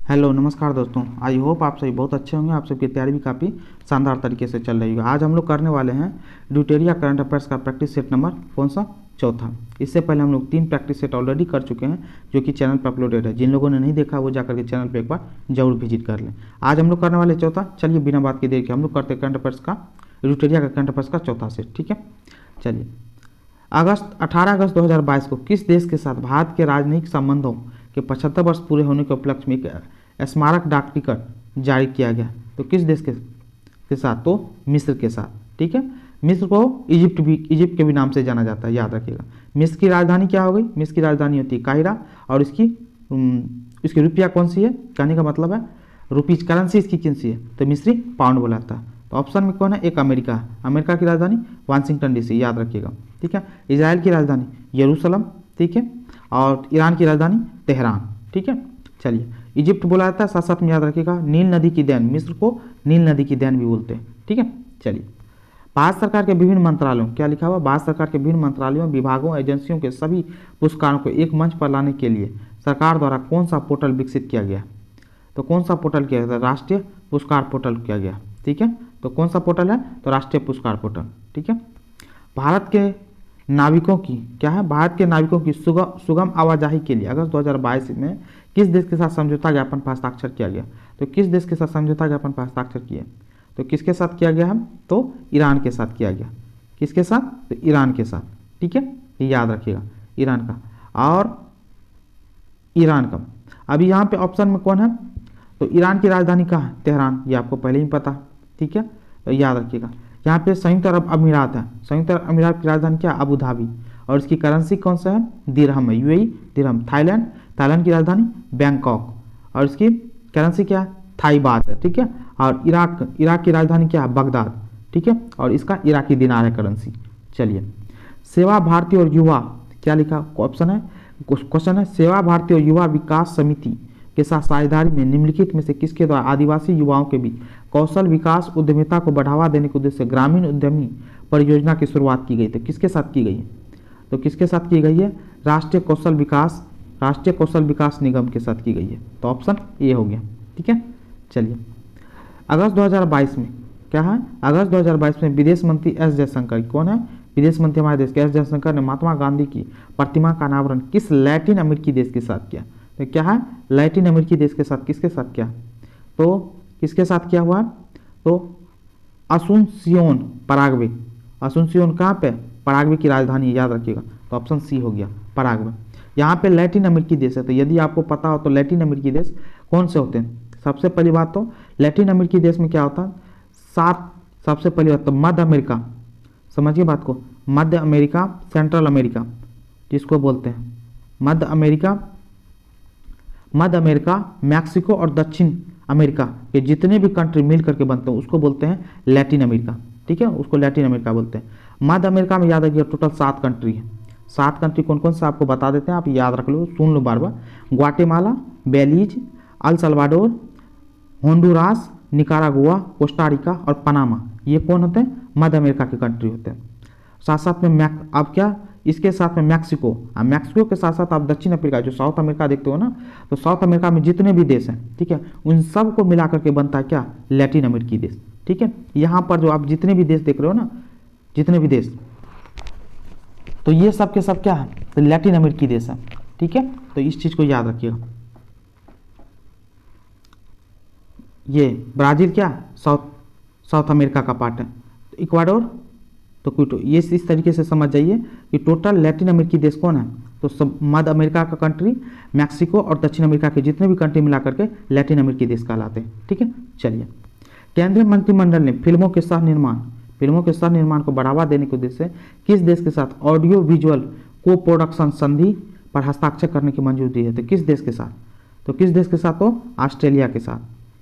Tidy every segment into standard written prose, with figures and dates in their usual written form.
Hello नमस्कार दोस्तों, I hope आप सभी बहुत अच्छे होंगे। आप सबकी तैयारी भी काफ़ी शानदार तरीके से चल रही है। आज हम लोग करने वाले हैं ड्यूटेरिया करंट अफेयर्स का प्रैक्टिस सेट नंबर कौन सा, चौथा। इससे पहले हम लोग 3 प्रैक्टिस सेट ऑलरेडी कर चुके हैं जो कि चैनल पर अपलोडेड है। जिन लोगों ने नहीं देखा वो जाकर के चैनल पर एक बार जरूर विजिट कर लें। आज हम लोग करने वाले चौथा। चलिए बिना बात के देर के हम लोग करते हैं करंट अफेयर्स का, ड्यूटेरिया का करंट अफेयर्स का चौथा सेट। ठीक है, चलिए। 18 अगस्त 2022 को किस देश के साथ भारत के राजनयिक संबंधों के 75 वर्ष पूरे होने के उपलक्ष्य में एक स्मारक डाक टिकट जारी किया गया? तो किस देश के साथ? तो मिस्र के साथ। ठीक है, मिस्र को इजिप्ट के भी नाम से जाना जाता है, याद रखिएगा। मिस्र की राजधानी क्या हो गई? मिस्र की राजधानी होती है काहिरा। और इसकी रुपया कौन सी है? कहने का मतलब है रुपीज करेंसी इसकी कौन सी है? तो मिस्री पाउंड बोला जाता है। तो ऑप्शन में कौन है? एक अमेरिका है। अमेरिका की राजधानी वाशिंगटन डीसी, याद रखिएगा। ठीक है, इजराइल की राजधानी यरूशलेम। ठीक है, और ईरान की राजधानी तेहरान। ठीक है, चलिए। इजिप्ट बोला जाता है, साथ साथ में याद रखिएगा नील नदी की देन। मिस्र को नील नदी की देन भी बोलते हैं। ठीक है, चलिए। भारत सरकार के विभिन्न मंत्रालयों, क्या लिखा हुआ? भारत सरकार के विभिन्न मंत्रालयों, विभागों, एजेंसियों के सभी पुरस्कारों को एक मंच पर लाने के लिए सरकार द्वारा कौन सा पोर्टल विकसित किया गया? तो कौन सा पोर्टल किया गया? राष्ट्रीय पुरस्कार पोर्टल किया गया। ठीक है, तो कौन सा पोर्टल है? तो राष्ट्रीय पुरस्कार पोर्टल। ठीक है। भारत के नाविकों की क्या है? भारत के नाविकों की सुगम आवाजाही के लिए अगस्त 2022 में किस देश के साथ समझौता ज्ञापन पर हस्ताक्षर किया गया? तो किस देश के साथ समझौता ज्ञापन पर हस्ताक्षर किया? तो किसके साथ किया गया है? तो ईरान के साथ किया गया। किसके साथ? तो ईरान के साथ। ठीक है, ये याद रखिएगा, ईरान का। और ईरान का अभी यहाँ पे ऑप्शन में कौन है? तो ईरान की राजधानी कहाँ है? तेहरान, ये आपको पहले ही पता। ठीक है, तो याद रखिएगा। यहाँ पे संयुक्त अरब अमीरात है। संयुक्त अरब अमीरात की राजधानी क्या? Abu Dhabi. और इसकी करेंसी कौन सा है? दिरहम है, यूएई दिरहम। थाईलैंड की राजधानी बैंकॉक। और इसकी करेंसी क्या है? थाई बात है। ठीक है, और इराक की राजधानी क्या है? बगदाद। ठीक है, और इसका इराकी दिनार है करेंसी। चलिए। सेवा भारती और युवा, क्या लिखा ऑप्शन है? क्वेश्चन है, सेवा भारती और युवा विकास समिति के साथ साझेदारी में निम्नलिखित में से किसके द्वारा आदिवासी युवाओं के बीच कौशल विकास उद्यमिता को बढ़ावा देने के उद्देश्य से ग्रामीण उद्यमी परियोजना की शुरुआत की गई? तो किसके साथ की गई है? तो किसके साथ की गई है? राष्ट्रीय कौशल विकास निगम के साथ की गई है। तो ऑप्शन ए हो गया। ठीक है, चलिए। अगस्त 2022 में क्या है? अगस्त 2022 में विदेश मंत्री एस जयशंकर, कौन है? विदेश मंत्री हमारे देश के एस जयशंकर ने महात्मा गांधी की प्रतिमा का अनावरण किस लैटिन अमेरिकी देश के साथ किया? तो क्या है? लैटिन अमेरिकी देश के साथ। किसके साथ किया? तो किसके साथ किया हुआ? तो असुनसियोन, पराग्वे। असुनसियोन कहाँ पे? पराग्वे की राजधानी, याद रखिएगा। तो ऑप्शन सी हो गया, पराग्वे। यहाँ पे लैटिन अमेरिकी देश है, तो यदि आपको पता हो तो लैटिन अमेरिकी देश कौन से होते हैं? सबसे पहली बात तो लैटिन अमेरिकी देश में क्या होता है? 7। सबसे पहली बात तो मध्य अमेरिका, समझिए बात को, मध्य अमेरिका, सेंट्रल अमेरिका जिसको बोलते हैं मध्य अमेरिका, मैक्सिको और दक्षिण अमेरिका के जितने भी कंट्री मिल करके बनते हैं उसको बोलते हैं लैटिन अमेरिका। ठीक है, उसको लैटिन अमेरिका बोलते हैं। मध्य अमेरिका में याद रखिए टोटल 7 कंट्री है। 7 कंट्री कौन कौन सा आपको बता देते हैं, आप याद रख लो, सुन लो बार बार। Guatemala, Belize, El Salvador, Honduras, Nicaragua, Costa Rica और पनामा, ये कौन होते हैं? मध्य अमेरिका के कंट्री होते हैं। साथ साथ में अब क्या, इसके साथ में मैक्सिको, मैक्सिको के साथ साथ आप दक्षिण अफ्रीका, जो साउथ अमेरिका देखते हो ना, तो साउथ अमेरिका में जितने भी देश हैं, ठीक है, उन सब को मिला करके बनता है क्या? लैटिन अमेरिकी देश। ठीक है, यहाँ पर जो आप जितने भी देश देख रहे हो ना, जितने भी देश, तो ये सब के सब क्या है? तो लैटिन अमेरिकी देश है। ठीक है, तो इस चीज को याद रखिएगा। ये ब्राजील क्या? साउथ अमेरिका का पार्ट है। तो इक्वाडोर, तो क्विटो, ये इस तरीके से समझ जाइए कि टोटल लैटिन अमेरिकी देश कौन है? तो सब मध्य अमेरिका का कंट्री, मैक्सिको और दक्षिण अमेरिका के जितने भी कंट्री मिला करके लैटिन अमेरिकी देश कहलाते हैं। ठीक है, चलिए। केंद्रीय मंत्रिमंडल ने फिल्मों के सह निर्माण को बढ़ावा देने के उद्देश्य से किस देश के साथ ऑडियो विजुअल को प्रोडक्शन संधि पर हस्ताक्षर करने की मंजूरी दी है? तो किस देश के साथ? तो किस देश के साथ? तो ऑस्ट्रेलिया के साथ।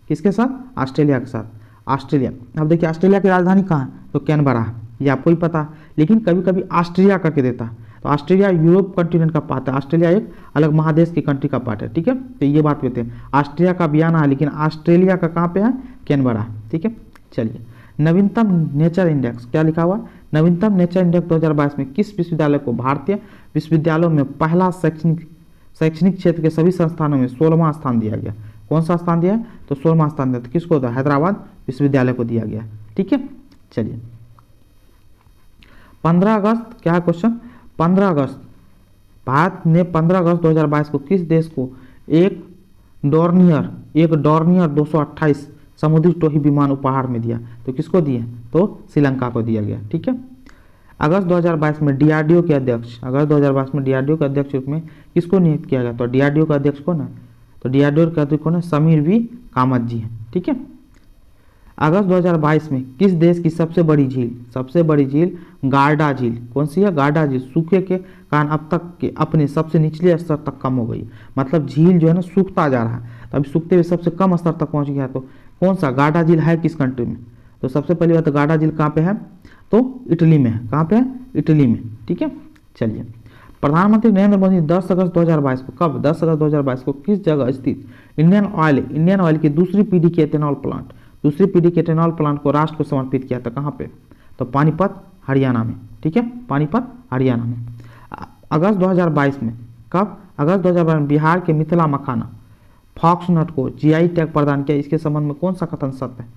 किसके साथ? ऑस्ट्रेलिया के साथ। ऑस्ट्रेलिया, अब देखिए ऑस्ट्रेलिया की राजधानी कहाँ है? तो कैनबरा है, ये आपको ही पता है, लेकिन कभी कभी ऑस्ट्रिया करके देता है। तो ऑस्ट्रेलिया यूरोप कंटिनेंट का पार्ट है, ऑस्ट्रेलिया एक अलग महादेश की कंट्री का पार्ट है। ठीक है, तो ये बात कहते हैं। ऑस्ट्रिया का बियाना है, लेकिन ऑस्ट्रेलिया का कहाँ पे है? कैनबरा है। ठीक है, चलिए। नवीनतम नेचर इंडेक्स, क्या लिखा हुआ? नवीनतम नेचर इंडेक्स 2022 में किस विश्वविद्यालय को भारतीय विश्वविद्यालयों में पहला शैक्षणिक क्षेत्र के सभी संस्थानों में 16वां स्थान दिया गया? कौन सा स्थान दिया है? तो 16वां स्थान दिया। तो किसको? तो हैदराबाद विश्वविद्यालय को दिया गया। ठीक है, चलिए 15 अगस्त क्या है क्वेश्चन? 15 अगस्त भारत ने 15 अगस्त 2022 को किस देश को एक डॉर्नियर 228 समुद्री टोही विमान उपहार में दिया? तो किसको दिए? तो श्रीलंका को दिया गया। ठीक है, अगस्त 2022 में डीआरडीओ के अध्यक्ष के अध्यक्ष रूप में किसको नियुक्त किया गया? तो डीआरडीओ का अध्यक्ष कौन है? तो डीआरडीओ का अध्यक्ष कौन है? समीर वी कामत जी है। ठीक है, अगस्त 2022 में किस देश की सबसे बड़ी झील गार्डा झील, कौन सी है? गार्डा झील सूखे के कारण अब तक के अपने सबसे निचले स्तर तक कम हो गई। मतलब झील जो है ना सूखता जा रहा है, तो अभी सूखते हुए सबसे कम स्तर तक पहुंच गया। तो कौन सा गार्डा झील है किस कंट्री में? तो सबसे पहली बात, गार्डा झील कहाँ पे है? तो इटली में है। कहाँ पे है? इटली में। ठीक है, चलिए प्रधानमंत्री नरेंद्र मोदी 10 अगस्त 2022 को, कब? 10 अगस्त 2022 को किस जगह स्थित इंडियन ऑयल की दूसरी पीढ़ी के एथेनॉल प्लांट को राष्ट्र को समर्पित किया था? कहाँ पे? तो पानीपत हरियाणा में। ठीक है, पानीपत हरियाणा में। अगस्त 2022 में, कब? अगस्त 2022 में बिहार के मिथिला मखाना फॉक्सनट को जीआई टैग प्रदान किया। इसके संबंध में कौन सा कथन सत्य है?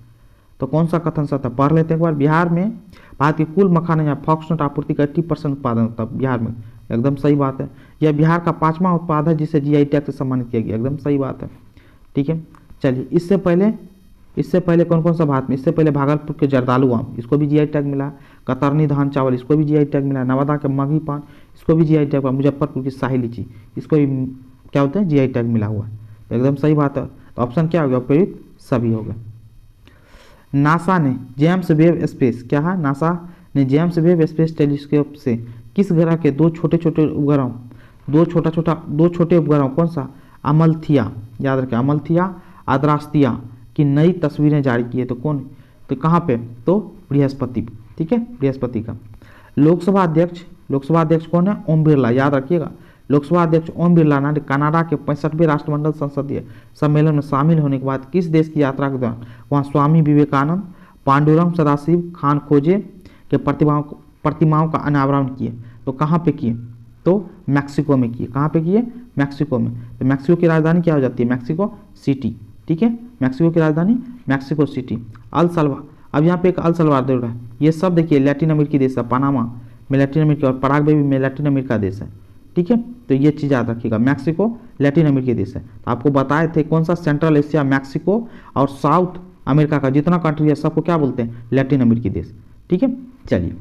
तो कौन सा कथन सत्य है? पढ़ लेते हैं एक बार। बिहार में भारत की कुल मखाना या फॉक्सनट आपूर्ति का 80% उत्पादन होता है बिहार में। एकदम सही बात है। यह बिहार का 5वां उत्पाद है जिसे जीआई टैग से सम्मानित किया गया। एकदम सही बात है। ठीक है, चलिए इससे पहले कौन कौन सा भारत में? इससे पहले भागलपुर के जर्दालू आम, इसको भी जीआई टैग मिला। कतरनी धान चावल, इसको भी जीआई टैग मिला। नवादा के मगही पान, इसको भी जीआई टैग मिला। मुजफ्फरपुर की शाही लीची, इसको भी क्या होता है? जीआई टैग मिला हुआ है। एकदम सही बात है। तो ऑप्शन क्या हो गया? उपयुक्त सभी हो गए। नासा ने जेम्स वेब स्पेस, क्या है? नासा ने जेम्स वेब स्पेस टेलीस्कोप से किस ग्रह के दो छोटे उपग्रहों कौन सा? अमलथिया, याद रखें, अमलथिया आद्रास्तिया की नई तस्वीरें जारी की है। तो कौन? तो कहाँ पे? तो बृहस्पति। ठीक है, बृहस्पति का। लोकसभा अध्यक्ष कौन है? ओम बिरला, याद रखिएगा। लोकसभा अध्यक्ष ओम बिरला ने कनाडा के 65वें राष्ट्रमंडल संसदीय सम्मेलन में शामिल होने के बाद किस देश की यात्रा के दौरान वहां स्वामी विवेकानंद, पांडुरंग सदाशिव खान खोजे के प्रतिमाओं का अनावरण किए? तो कहाँ पे किए? तो मैक्सिको में किए। कहाँ पे किए? मैक्सिको में। तो मैक्सिको की राजधानी क्या हो जाती है? Mexico city. ठीक है, मैक्सिको की राजधानी मैक्सिको सिटी। अल सल्वा, अब यहाँ पे एक अल सल्वाडोर है। ये सब देखिए लैटिन अमेरिकी देश है। पनामा में लैटिन अमेरिका और पराग्वे भी में लैटिन अमेरिका देश है। ठीक है, तो ये चीज़ याद रखिएगा। मैक्सिको लैटिन अमेरिकी देश है। तो आपको बताए थे कौन सा? सेंट्रल एशिया, मैक्सिको और साउथ अमेरिका का जितना कंट्री है सबको क्या बोलते हैं? लैटिन अमेरिकी देश। ठीक है, चलिए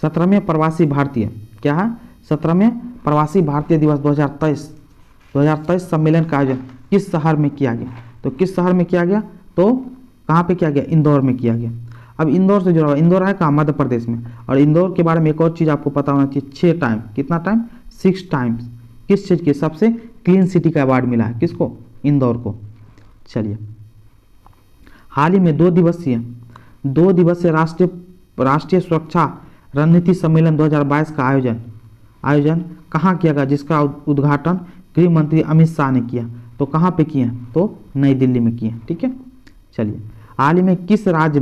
17वें प्रवासी भारतीय, क्या है? 17वें प्रवासी भारतीय दिवस 2023 सम्मेलन का आयोजन किस शहर में किया गया? तो किस शहर में किया गया? तो कहाँ पे किया गया? इंदौर में किया गया। अब इंदौर से जुड़ा हुआ, इंदौर है कहाँ? मध्य प्रदेश में। और इंदौर के बारे में एक और चीज़ आपको पता होना चाहिए, 6 टाइम, कितना टाइम? 6 टाइम्स किस चीज़ के? सबसे क्लीन सिटी का अवार्ड मिला है। किसको? इंदौर को। चलिए हाल ही में 2 दिवसीय राष्ट्रीय सुरक्षा रणनीति सम्मेलन 2022 का आयोजन कहाँ किया गया? जिसका उद्घाटन गृह मंत्री अमित शाह ने किया। तो कहाँ पे किए? तो नई दिल्ली में किए। ठीक है, चलिए हाल ही में किस राज्य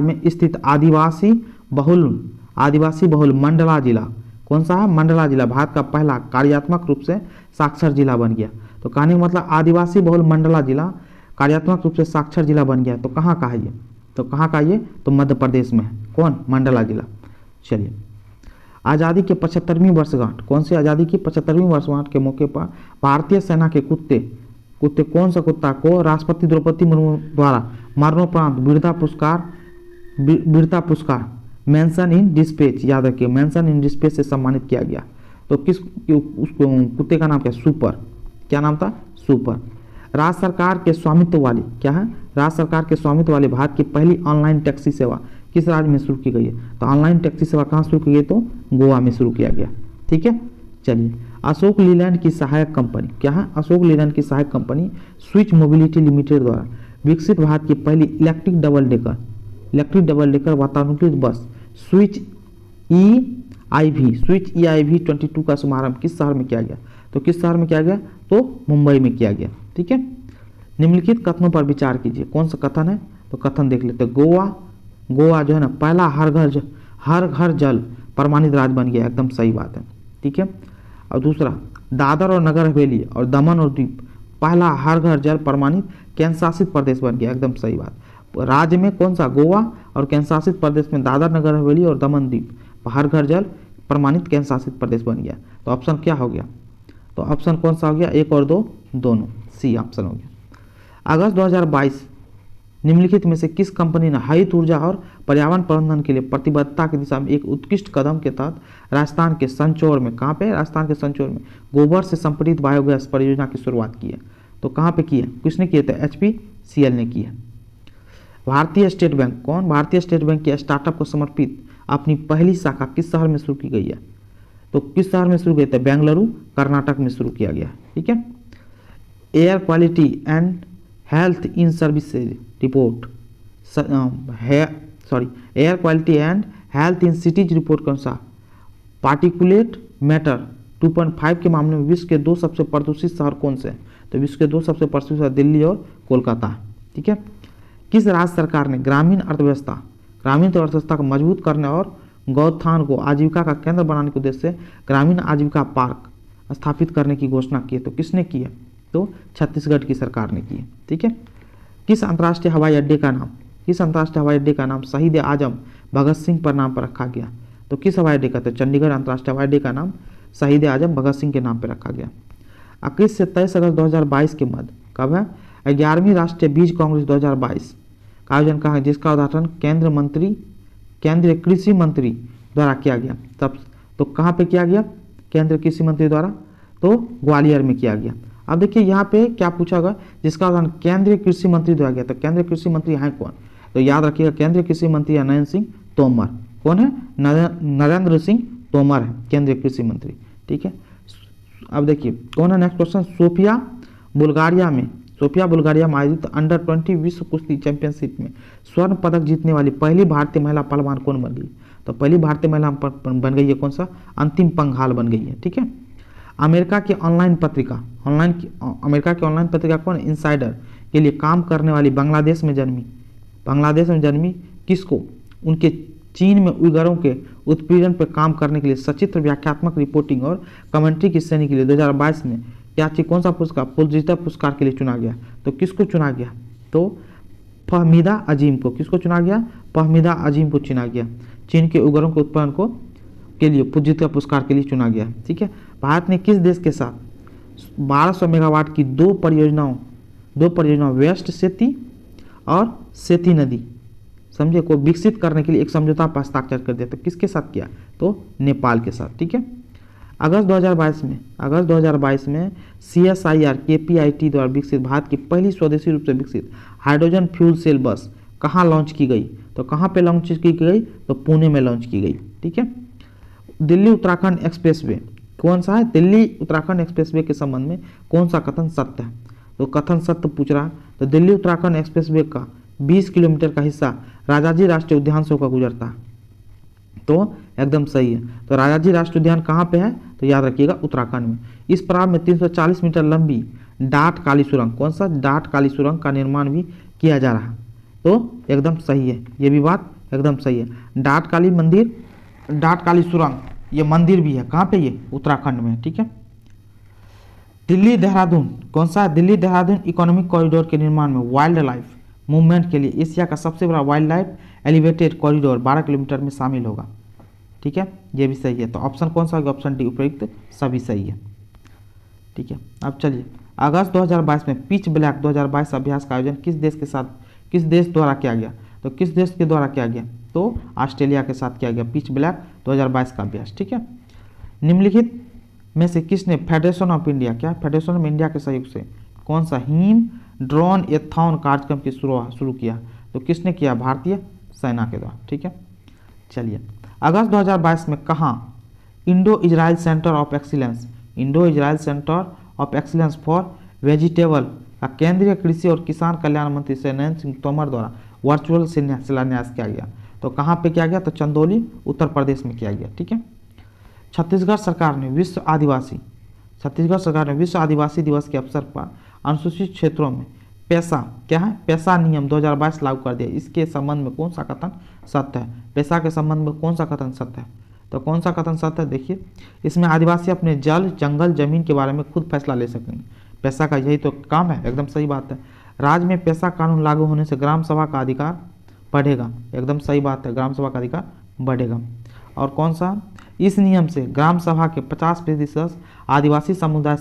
में स्थित आदिवासी बहुल मंडला जिला, कौन सा है? मंडला जिला भारत का पहला कार्यात्मक रूप से साक्षर जिला बन गया। तो कहने का मतलब आदिवासी बहुल मंडला जिला कार्यात्मक रूप से साक्षर जिला बन गया। तो कहाँ का है ये? तो कहाँ का ये? तो मध्य प्रदेश में है। कौन? मंडला जिला। चलिए आज़ादी के 75वीं वर्षगांठ, कौन सी आज़ादी की 75वीं वर्षगांठ के मौके पर भारतीय सेना के कुत्ते कौन सा कुत्ता को राष्ट्रपति द्रौपदी मुर्मू द्वारा मरणोपरांत वीरता पुरस्कार मेंशन इन डिस्पैच, याद रखिए, मेंशन इन डिस्पैच से सम्मानित किया गया? तो किस उस कुत्ते का नाम क्या? सुपर। क्या नाम था? सुपर। राज्य सरकार के स्वामित्व वाली, क्या है? राज्य सरकार के स्वामित्व वाली भारत की पहली ऑनलाइन टैक्सी सेवा किस राज्य में शुरू की गई है? तो ऑनलाइन टैक्सी सेवा कहाँ शुरू की गई? तो गोवा में शुरू किया गया। ठीक है, चलिए अशोक लीलैंड की सहायक कंपनी, क्या है? अशोक लीलैंड की सहायक कंपनी स्विच मोबिलिटी लिमिटेड द्वारा विकसित भारत की पहली इलेक्ट्रिक डबल डेकर वातानुकूलित बस स्विच EIV 22 का शुभारंभ किस शहर में किया गया? तो किस शहर में किया गया? तो मुंबई में किया गया। ठीक है, निम्नलिखित कथनों पर विचार कीजिए। कौन सा कथन है? तो कथन देख लेते हैं। गोवा जो है ना पहला हर घर जल प्रमाणित राज्य बन गया। एकदम सही बात है। ठीक है, और दूसरा दादर और नगर हवेली और दमन और दीव पहला हर घर जल प्रमाणित केंद्र शासित प्रदेश बन गया। एकदम सही बात। राज्य में कौन सा, गोवा, और केंद्र शासित प्रदेश में दादर नगर हवेली और दमन दीव हर घर जल प्रमाणित केंद्र शासित प्रदेश बन गया। तो ऑप्शन क्या हो गया, तो ऑप्शन कौन सा हो गया, 1 और 2 दोनों, सी ऑप्शन हो गया। अगस्त 2022 निम्नलिखित में से किस कंपनी ने हरित ऊर्जा और पर्यावरण प्रबंधन के लिए प्रतिबद्धता की दिशा में एक उत्कृष्ट कदम के तहत राजस्थान के संचौर में, कहाँ पे, राजस्थान के संचौर में गोबर से संपीड़ित बायोगैस परियोजना की शुरुआत की है। तो कहाँ पे की है, किसने किए थे, HPCL ने की है। भारतीय स्टेट बैंक, कौन, भारतीय स्टेट बैंक की स्टार्टअप को समर्पित अपनी पहली शाखा किस शहर में शुरू की गई है, तो किस शहर में शुरू किया था, बेंगलुरु कर्नाटक में शुरू किया गया। ठीक है। Air quality and health in services report, air quality and health in cities report के अनुसार पार्टिकुलेट मैटर 2.5 के मामले में विश्व के 2 सबसे प्रदूषित शहर कौन से हैं, तो विश्व के 2 सबसे प्रदूषित शहर दिल्ली और कोलकाता। ठीक है। किस राज्य सरकार ने ग्रामीण अर्थव्यवस्था को मजबूत करने और गौथान को आजीविका का केंद्र बनाने के उद्देश्य से ग्रामीण आजीविका पार्क स्थापित करने की घोषणा की है, तो किसने की है, तो छत्तीसगढ़ की सरकार ने की है। ठीक है। किस अंतर्राष्ट्रीय हवाई अड्डे का नाम शहीद आजम भगत सिंह पर नाम पर रखा गया, तो किस हवाई अड्डे का, तो चंडीगढ़ अंतर्राष्ट्रीय हवाई अड्डे का नाम शहीद आजम भगत सिंह के नाम पर रखा गया। 21 से 23 अगस्त 2022 के मध्य कब है, 11वीं राष्ट्रीय बीज कांग्रेस 2022 का आयोजन कहाँ है, जिसका उद्घाटन केंद्रीय कृषि मंत्री द्वारा किया गया। तब तो कहाँ पे किया गया, केंद्रीय कृषि मंत्री द्वारा, तो ग्वालियर में किया गया। अब देखिए यहाँ पे क्या पूछा गया, जिसका उदाहरण केंद्रीय कृषि मंत्री द्वारा गया, तो केंद्रीय कृषि मंत्री हैं कौन, तो याद रखिएगा केंद्रीय कृषि मंत्री नरेंद्र सिंह तोमर। कौन है, नरेंद्र सिंह तोमर है केंद्रीय कृषि मंत्री। ठीक है। अब देखिए कौन है नेक्स्ट क्वेश्चन, सोफिया बुल्गारिया में आयोजित अंडर 20 विश्व कुश्ती चैंपियनशिप में स्वर्ण पदक जीतने वाली पहली भारतीय महिला पहलवान कौन बन गई, तो पहली भारतीय महिला बन गई है कौन सा, अंतिम पंघाल बन गई है। ठीक है। अमेरिका की ऑनलाइन पत्रिका कौन, इनसाइडर के लिए काम करने वाली बांग्लादेश में जन्मी किसको, उनके चीन में उइगरों के उत्पीड़न पर काम करने के लिए सचित्र व्याख्यात्मक रिपोर्टिंग और कमेंट्री की श्रेणी के लिए 2022 में क्या चीज, कौन सा पुरस्कार, पुलित्जर पुरस्कार के लिए चुना गया, तो किसको चुना गया, तो फहमीदा अजीम को, किसको चुना गया, फहमीदा अजीम को चुना गया। चीन के उइगरों के उत्पीड़न के लिए पुलित्जर पुरस्कार के लिए चुना गया। ठीक है। भारत ने किस देश के साथ 1200 मेगावाट की दो परियोजनाओं वेस्ट सेती और सेती नदी समझे को विकसित करने के लिए एक समझौता पर हस्ताक्षर कर दिया, तो किसके साथ किया, तो नेपाल के साथ। ठीक है। अगस्त 2022 में CSIR KPIT द्वारा विकसित भारत की पहली स्वदेशी रूप से विकसित हाइड्रोजन फ्यूल सेल बस कहाँ लॉन्च की गई, तो कहाँ पे लॉन्च की गई, तो पुणे में लॉन्च की गई। ठीक है। दिल्ली उत्तराखंड एक्सप्रेसवे कौन सा है, दिल्ली उत्तराखंड एक्सप्रेसवे के संबंध में कौन सा कथन सत्य है, तो कथन सत्य पूछ रहा है, तो दिल्ली उत्तराखंड एक्सप्रेसवे का 20 किलोमीटर का हिस्सा राजाजी राष्ट्रीय उद्यान से होकर गुजरता है, तो एकदम सही है। तो राजाजी राष्ट्रीय उद्यान कहाँ पे है, तो याद रखिएगा उत्तराखंड में। इस प्रांत में 340 मीटर लंबी डाट काली सुरंग, कौन सा, डाट काली सुरंग का निर्माण भी किया जा रहा है, तो एकदम सही है, ये भी बात एकदम सही है। डाट काली सुरंग ये मंदिर भी है, कहाँ पे, ये उत्तराखंड में। ठीक है। दिल्ली देहरादून कौन सा है, दिल्ली देहरादून इकोनॉमिक कॉरिडोर के निर्माण में वाइल्ड लाइफ मूवमेंट के लिए एशिया का सबसे बड़ा wild life elevated corridor 12 kilometre में शामिल होगा। ठीक है। ये भी सही है, तो ऑप्शन कौन सा होगा, ऑप्शन डी उपयुक्त सभी सही है। ठीक है। अब चलिए अगस्त 2022 में पिच ब्लैक 2022 अभ्यास का आयोजन किस देश द्वारा किया गया, तो किस देश के द्वारा किया गया, तो ऑस्ट्रेलिया के साथ किया गया पिच ब्लैक 2022 का अभ्यास। ठीक है। निम्नलिखित में से किसने फेडरेशन ऑफ इंडिया के सहयोग से कौन सा हिम ड्रोन एथॉन कार्यक्रम की शुरू किया, तो किसने किया, भारतीय सेना के द्वारा। ठीक है। चलिए अगस्त 2022 में कहाँ Indo Israel centre of excellence for vegetable का केंद्रीय कृषि और किसान कल्याण मंत्री श्री नरेंद्र सिंह तोमर द्वारा वर्चुअल शिलान्यास किया गया, तो कहाँ पे किया गया, तो चंदौली उत्तर प्रदेश में किया गया। ठीक है। छत्तीसगढ़ सरकार ने विश्व आदिवासी दिवस के अवसर पर अनुसूचित क्षेत्रों में पेशा नियम 2022 लागू कर दिया। इसके संबंध में कौन सा कथन सत्य है, पेशा के संबंध में कौन सा कथन सत्य है, तो कौन सा कथन सत्य है? देखिए, इसमें आदिवासी अपने जल, जंगल, जमीन के बारे में खुद फैसला ले सकेंगे। पेशा का यही तो काम है, एकदम सही बात है। राज्य में पेशा कानून लागू होने से ग्राम सभा का अधिकार बढ़ेगा, एकदम सही बात है, ग्राम सभा का अधिकार बढ़ेगा। और कौन सा? इस नियम से ग्राम सभा के 50% सदस्य आदिवासी समुदाय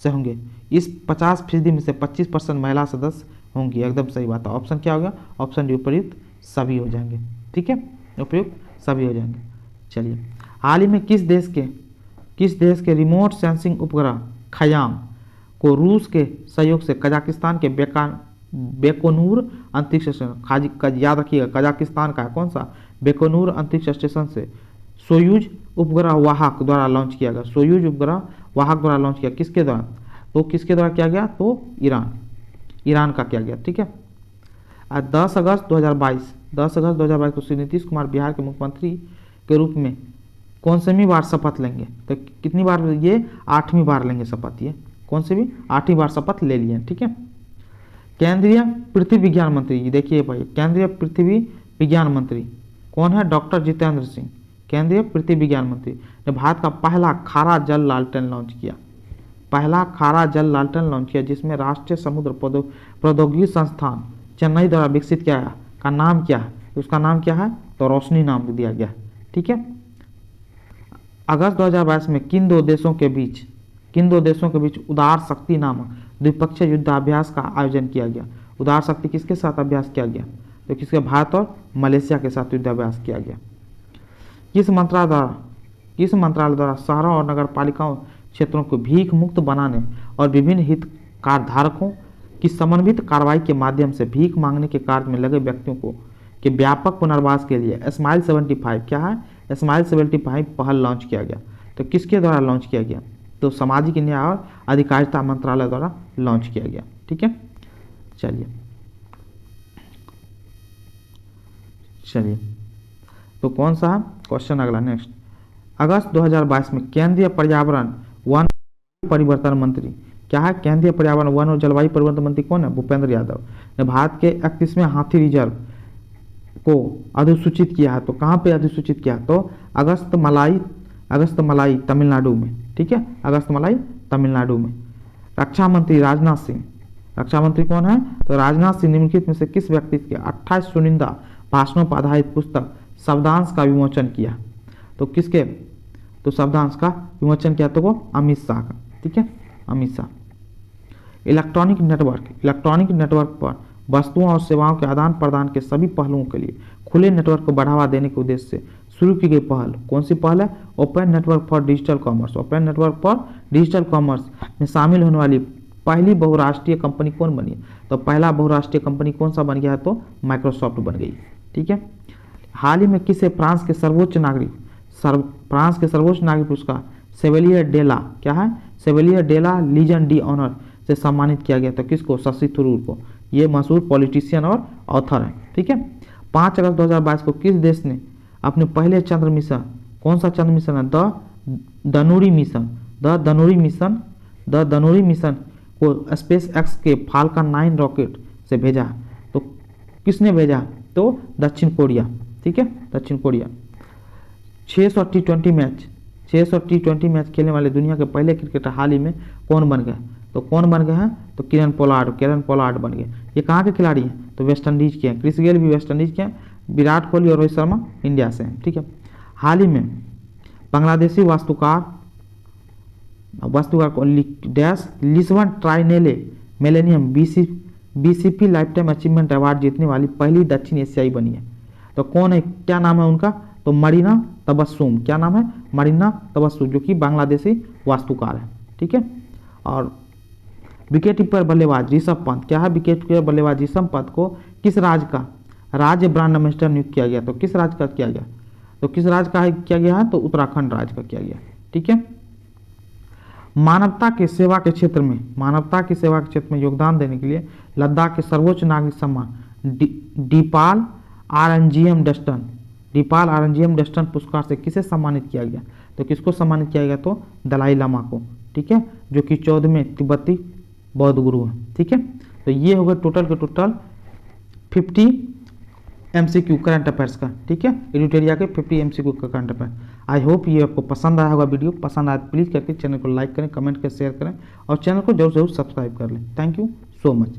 से होंगे। इस 50% में से 25% महिला सदस्य होंगी, एकदम सही बात है। ऑप्शन क्या होगा? ऑप्शन डी उपयुक्त सभी हो जाएंगे। ठीक है, उपयुक्त सभी हो जाएंगे। चलिए, हाल ही में किस देश के रिमोट सेंसिंग उपग्रह खयाम को रूस के सहयोग से कजाकिस्तान के बेकोनूर अंतरिक्ष स्टेशन, याद रखिएगा कजाकिस्तान का है कौन सा? बेकोनूर अंतरिक्ष स्टेशन से सोयूज उपग्रह वाहक द्वारा लॉन्च किया गया। सोयूज उपग्रह वाहक द्वारा लॉन्च किया, किसके द्वारा? तो किसके द्वारा किया गया? तो ईरान का किया गया। ठीक है। 10 अगस्त 2022 को श्री नीतीश कुमार बिहार के मुख्यमंत्री के रूप में कौन सी बार शपथ लेंगे? तो कितनी बार? ये 8वीं बार लेंगे शपथ। ये कौन सी भी? 8वीं बार शपथ ले लिए। ठीक है। केंद्रीय पृथ्वी विज्ञान मंत्री, देखिए भाई, केंद्रीय पृथ्वी विज्ञान मंत्री कौन है? डॉक्टर जितेंद्र सिंह, केंद्रीय पृथ्वी विज्ञान मंत्री ने भारत का पहला खारा जल लालटेन लॉन्च किया। पहला खारा जल लालटेन लॉन्च किया, जिसमें राष्ट्रीय समुद्र प्रौद्योगिकी संस्थान चेन्नई द्वारा विकसित किया गया। का नाम क्या है? उसका नाम क्या है? तो रोशनी नाम दिया गया। ठीक है। अगस्त 2022 में किन दो देशों के बीच उदार शक्ति नामक द्विपक्षीय युद्धाभ्यास का आयोजन किया गया। उदार शक्ति किसके साथ अभ्यास किया गया? तो किसके? भारत और मलेशिया के साथ युद्धाभ्यास किया गया। किस मंत्रालय द्वारा शहरों और नगर पालिकाओं क्षेत्रों को भीख मुक्त बनाने और विभिन्न हितधारकों की समन्वित कार्रवाई के माध्यम से भीख मांगने के कार्य में लगे व्यक्तियों के व्यापक पुनर्वास के लिए स्माइल 75 क्या है? स्माइल 75 पहल लॉन्च किया गया। तो किसके द्वारा लॉन्च किया गया? तो सामाजिक न्याय और अधिकारिता मंत्रालय द्वारा लॉन्च किया गया। ठीक है। चलिए, तो कौन सा क्वेश्चन अगला? नेक्स्ट, अगस्त 2022 में केंद्रीय पर्यावरण वन परिवर्तन मंत्री क्या है? केंद्रीय पर्यावरण वन और जलवायु परिवर्तन मंत्री कौन है? भूपेंद्र यादव ने भारत के 31वें हाथी रिजर्व को अधिसूचित किया है। तो कहाँ पे अधिसूचित किया? तो अगस्त मलाई तमिलनाडु में। ठीक है, अगस्त मलाई तमिलनाडु में। रक्षा मंत्री राजनाथ सिंह, रक्षा मंत्री कौन है? तो राजनाथ सिंह निम्नलिखित में से किस व्यक्ति के 28 चुनिंदा भाषणों पर आधारित पुस्तक शब्दांश का विमोचन किया? तो किसके? तो शब्दांश का विमोचन किया तो वो अमित शाह का। ठीक है, अमित शाह। इलेक्ट्रॉनिक नेटवर्क पर वस्तुओं और सेवाओं के आदान प्रदान के सभी पहलुओं के लिए खुले नेटवर्क को बढ़ावा देने के उद्देश्य से शुरू की गई पहल कौन सी पहल है? Open network for digital commerce. Open network for digital commerce में शामिल होने वाली पहली बहुराष्ट्रीय कंपनी कौन बनी है? तो पहला बहुराष्ट्रीय कंपनी कौन सा बन गया है? तो माइक्रोसॉफ्ट बन गई। ठीक है। हाल ही में किसे फ्रांस के सर्वोच्च नागरिक पुरस्कार सेवेलियर डेला क्या है? सेवेलियर डेला लीजन डी ऑनर से सम्मानित किया गया। तो किसको? शशि थरूर को। ये मशहूर पॉलिटिशियन और ऑथर है। ठीक है। 5 अगस्त 2022 को किस देश ने अपने पहले चंद्र मिशन, कौन सा चंद्र मिशन है? द धनुरी मिशन को स्पेस एक्स के फाल्कन 9 रॉकेट से भेजा। तो किसने भेजा? तो दक्षिण कोरिया। ठीक है, दक्षिण कोरिया। 600 टी20 मैच खेलने वाले दुनिया के पहले क्रिकेटर हाल ही में कौन बन गए? तो कौन बन गए हैं? तो किरण पोलार्ड बन गए। ये कहाँ के खिलाड़ी हैं? तो वेस्ट इंडीज के हैं। क्रिस गेल भी वेस्ट इंडीज के हैं। विराट कोहली और रोहित शर्मा इंडिया से हैं। ठीक है। हाल ही में बांग्लादेशी वास्तुकार को Lisbon triennale millennium BCP lifetime achievement award जीतने वाली पहली दक्षिण एशियाई बनी है। तो कौन है? क्या नाम है उनका? तो मरीना तबस्सुम। क्या नाम है? मरीना तबस्सुम, जो कि बांग्लादेशी वास्तुकार है। ठीक है। और विकेटकीपर बल्लेबाज ऋषभ पंत क्या है? विकेटकीपर बल्लेबाज ऋषभ पंत को किस राज्य ब्रांड एम्बेसडर नियुक्त किया गया? तो किस राज्य का किया गया? तो किस राज्य का किया गया है? तो उत्तराखंड राज्य का किया गया। ठीक है। मानवता की सेवा के क्षेत्र में योगदान देने के लिए लद्दाख के सर्वोच्च नागरिक सम्मान डीपाल आरएनजीएम डस्टन पुरस्कार से किसे सम्मानित किया गया? तो किसको सम्मानित किया गया? तो दलाई लामा को। ठीक है, जो कि 14वें तिब्बती बौद्ध गुरु है। ठीक है। तो ये हो गए टोटल 50 MCQ करंट अफेयर्स का, ठीक है, एडिटोरिया के 50 MCQ का करंट अफेयर। आई होप ये आपको पसंद आया होगा वीडियो। पसंद आया प्लीज़ करके चैनल को लाइक करें, कमेंट करें, शेयर करें और चैनल को जरूर सब्सक्राइब कर लें। Thank you so much.